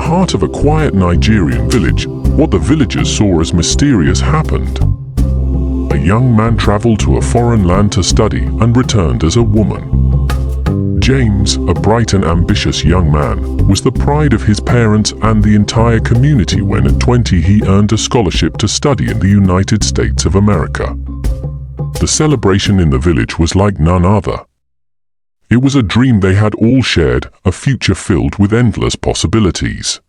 the heart of a quiet Nigerian village, what the villagers saw as mysterious happened. A young man traveled to a foreign land to study and returned as a woman. James, a bright and ambitious young man, was the pride of his parents and the entire community when at 20 he earned a scholarship to study in the United States of America. The celebration in the village was like none other. It was a dream they had all shared, a future filled with endless possibilities.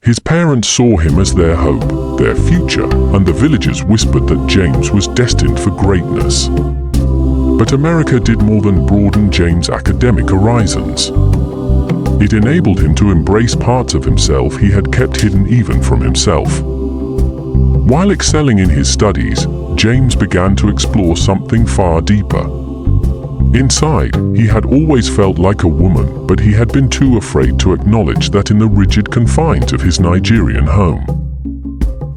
His parents saw him as their hope, their future, and the villagers whispered that James was destined for greatness. But America did more than broaden James' academic horizons. It enabled him to embrace parts of himself he had kept hidden even from himself. While excelling in his studies, James began to explore something far deeper. Inside, he had always felt like a woman, but he had been too afraid to acknowledge that in the rigid confines of his Nigerian home.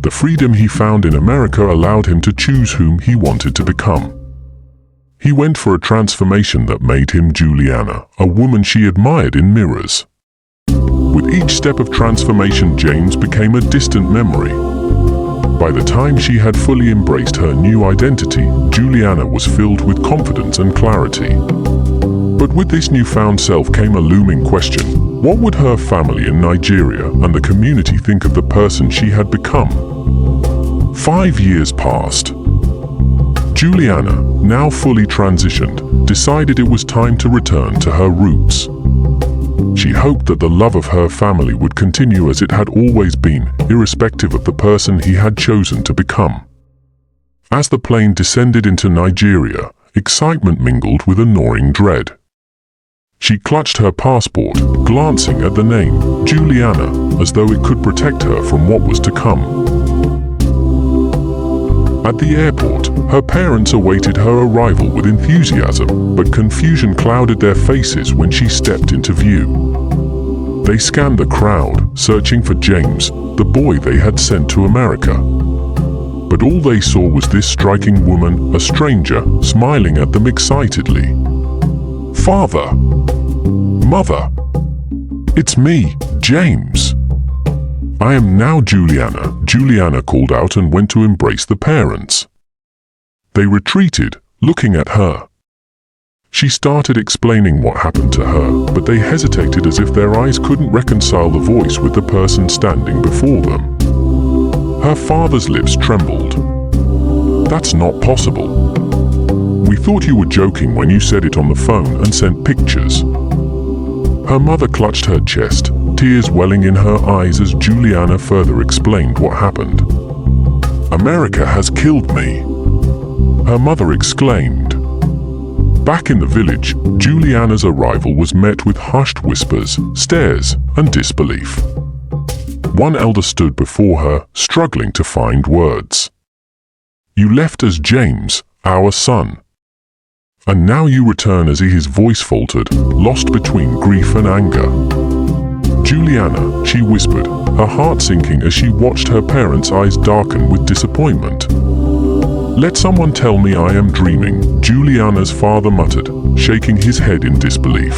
The freedom he found in America allowed him to choose whom he wanted to become. He went for a transformation that made him Juliana, a woman she admired in mirrors. With each step of transformation, James became a distant memory. By the time she had fully embraced her new identity, Juliana was filled with confidence and clarity. But with this newfound self came a looming question. What would her family in Nigeria and the community think of the person she had become? 5 years passed. Juliana, now fully transitioned, decided it was time to return to her roots. She hoped that the love of her family would continue as it had always been, irrespective of the person he had chosen to become. As the plane descended into Nigeria, excitement mingled with a gnawing dread. She clutched her passport, glancing at the name, Juliana, as though it could protect her from what was to come. At the airport, her parents awaited her arrival with enthusiasm, but confusion clouded their faces when she stepped into view. They scanned the crowd, searching for James, the boy they had sent to America. But all they saw was this striking woman, a stranger, smiling at them excitedly. "Father! Mother! It's me, James! I am now Juliana," Juliana called out and went to embrace the parents. They retreated, looking at her. She started explaining what happened to her, but they hesitated as if their eyes couldn't reconcile the voice with the person standing before them. Her father's lips trembled. "That's not possible. We thought you were joking when you said it on the phone and sent pictures." Her mother clutched her chest, tears welling in her eyes as Juliana further explained what happened. "America has killed me," her mother exclaimed. Back in the village, Juliana's arrival was met with hushed whispers, stares, and disbelief. One elder stood before her, struggling to find words. "You left as James, our son. And now you return as he," his voice faltered, lost between grief and anger. "Juliana," she whispered, her heart sinking as she watched her parents' eyes darken with disappointment. "Let someone tell me I am dreaming," Juliana's father muttered, shaking his head in disbelief.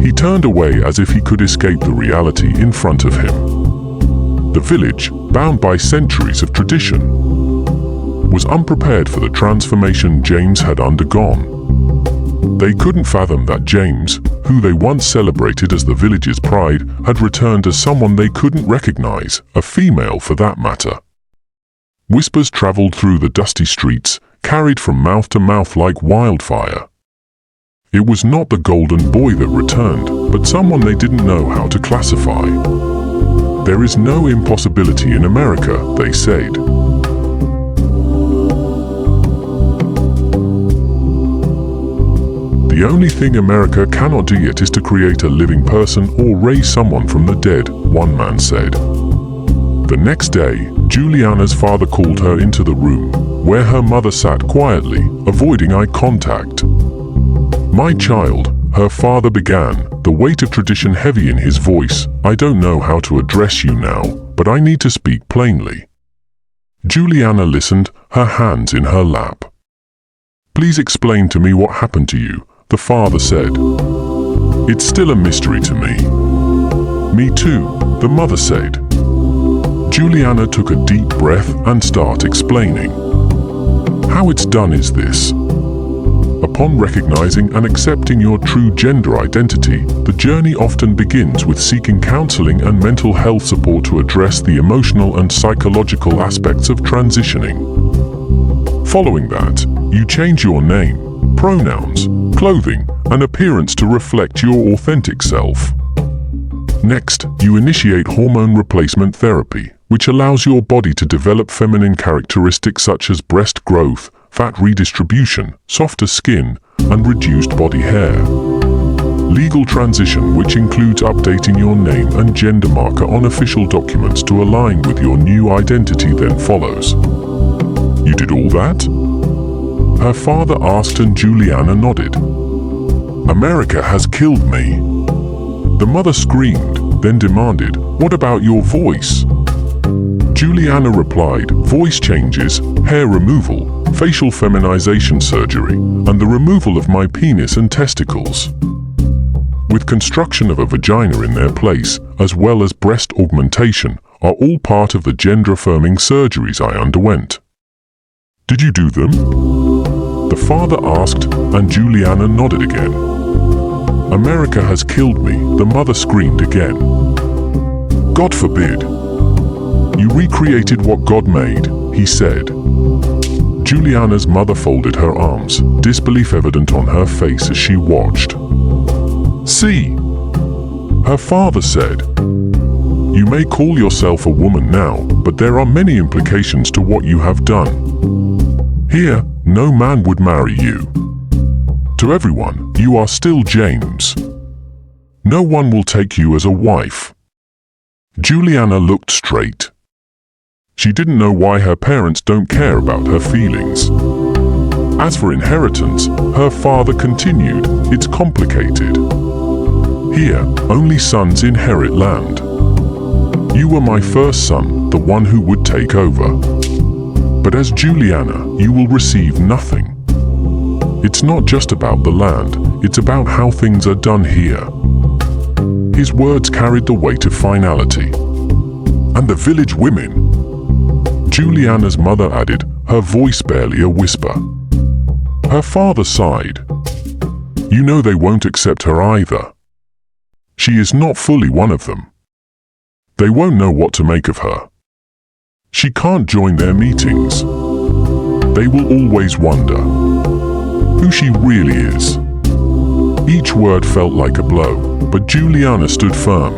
He turned away as if he could escape the reality in front of him. The village, bound by centuries of tradition, was unprepared for the transformation James had undergone. They couldn't fathom that James, who they once celebrated as the village's pride, had returned as someone they couldn't recognize, a female for that matter. Whispers traveled through the dusty streets, carried from mouth to mouth like wildfire. It was not the golden boy that returned, but someone they didn't know how to classify. "There is no impossibility in America," they said. "The only thing America cannot do yet is to create a living person or raise someone from the dead," one man said. The next day, Juliana's father called her into the room, where her mother sat quietly, avoiding eye contact. "My child," her father began, the weight of tradition heavy in his voice, "I don't know how to address you now, but I need to speak plainly." Juliana listened, her hands in her lap. "Please explain to me what happened to you," the father said. "It's still a mystery to me." Me too, the mother said. Juliana took a deep breath and started explaining. How it's done is this. Upon recognizing and accepting your true gender identity, the journey often begins with seeking counseling and mental health support to address the emotional and psychological aspects of transitioning. Following that, you change your name, pronouns, clothing, and appearance to reflect your authentic self. Next, you initiate hormone replacement therapy, which allows your body to develop feminine characteristics such as breast growth, fat redistribution, softer skin, and reduced body hair. Legal transition, which includes updating your name and gender marker on official documents to align with your new identity, then follows. You did all that? Her father asked, and Juliana nodded. America has killed me. The mother screamed, then demanded, "What about your voice?" Juliana replied, "Voice changes, hair removal, facial feminization surgery, and the removal of my penis and testicles. With construction of a vagina in their place, as well as breast augmentation, are all part of the gender-affirming surgeries I underwent." "Did you do them?" the father asked, and Juliana nodded again. "America has killed me," the mother screamed again. "God forbid. You recreated what God made," he said. Juliana's mother folded her arms, disbelief evident on her face as she watched. "See," her father said. "You may call yourself a woman now, but there are many implications to what you have done. Here, no man would marry you. To everyone, you are still James. No one will take you as a wife." Juliana looked straight. She didn't know why her parents don't care about her feelings. As for inheritance, her father continued, "It's complicated. Here, only sons inherit land. You were my first son, the one who would take over. But as Juliana, you will receive nothing. It's not just about the land, it's about how things are done here." His words carried the weight of finality. "And the village women," Juliana's mother added, her voice barely a whisper. Her father sighed. "You know they won't accept her either. She is not fully one of them. They won't know what to make of her. She can't join their meetings. They will always wonder who she really is." Each word felt like a blow, but Juliana stood firm.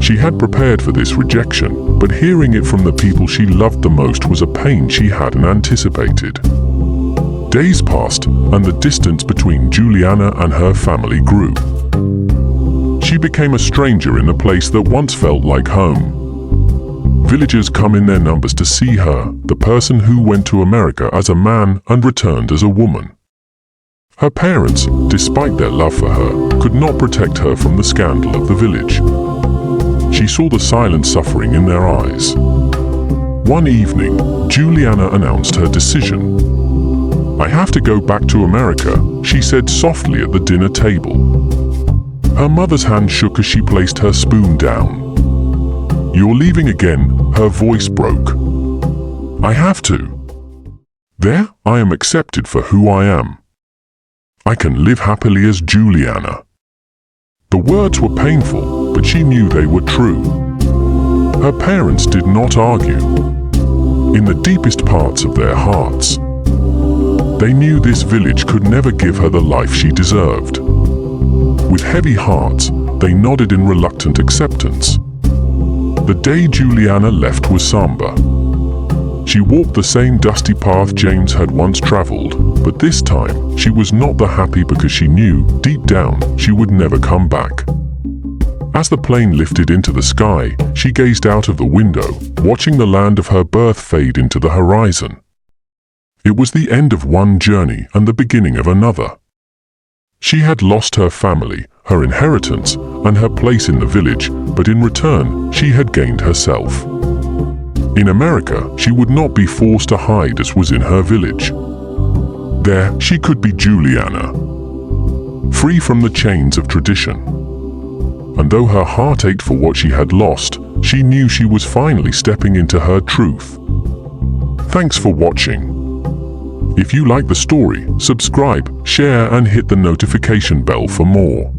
She had prepared for this rejection, but hearing it from the people she loved the most was a pain she hadn't anticipated. Days passed, and the distance between Juliana and her family grew. She became a stranger in a place that once felt like home. Villagers come in their numbers to see her, the person who went to America as a man and returned as a woman. Her parents, despite their love for her, could not protect her from the scandal of the village. She saw the silent suffering in their eyes. One evening, Juliana announced her decision. "I have to go back to America," she said softly at the dinner table. Her mother's hand shook as she placed her spoon down. "You're leaving again," her voice broke. "I have to. There, I am accepted for who I am. I can live happily as Juliana." The words were painful, but she knew they were true. Her parents did not argue. In the deepest parts of their hearts, they knew this village could never give her the life she deserved. With heavy hearts, they nodded in reluctant acceptance. The day Juliana left was somber. She walked the same dusty path James had once traveled, but this time she was not the happy because she knew, deep down, she would never come back. As the plane lifted into the sky, she gazed out of the window, watching the land of her birth fade into the horizon. It was the end of one journey and the beginning of another. She had lost her family, her inheritance, and her place in the village, but in return, she had gained herself. In America, she would not be forced to hide as was in her village. There, she could be Juliana, free from the chains of tradition. And though her heart ached for what she had lost, she knew she was finally stepping into her truth. Thanks for watching. If you like the story, subscribe, share, and hit the notification bell for more.